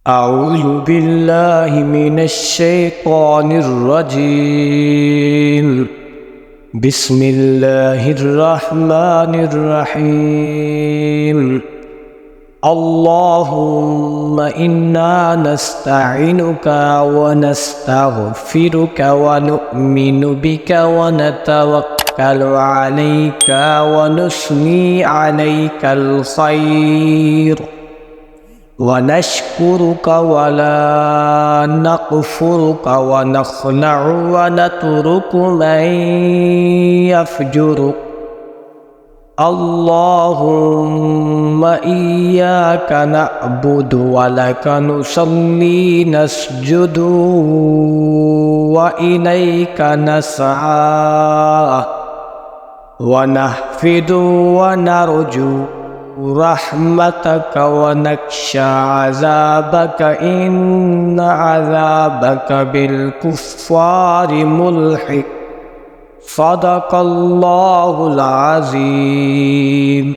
أعوذ بالله من الشيطان الرجيم. بسم الله الرحمن الرحيم. اللهم إنا نستعينك ونستغفرك ونؤمن بك ونتوكل عليك ونثني عليك الخير ونشكرك ولا نكفرك ونخلع ونترك من يفجرك. اللهم إياك نعبد ولك نصلي نسجد وإليك نسعى ونحفد ونرجو رحمتك ونخشى عذابك إن عذابك بالكفار ملحق. صدق الله العظيم.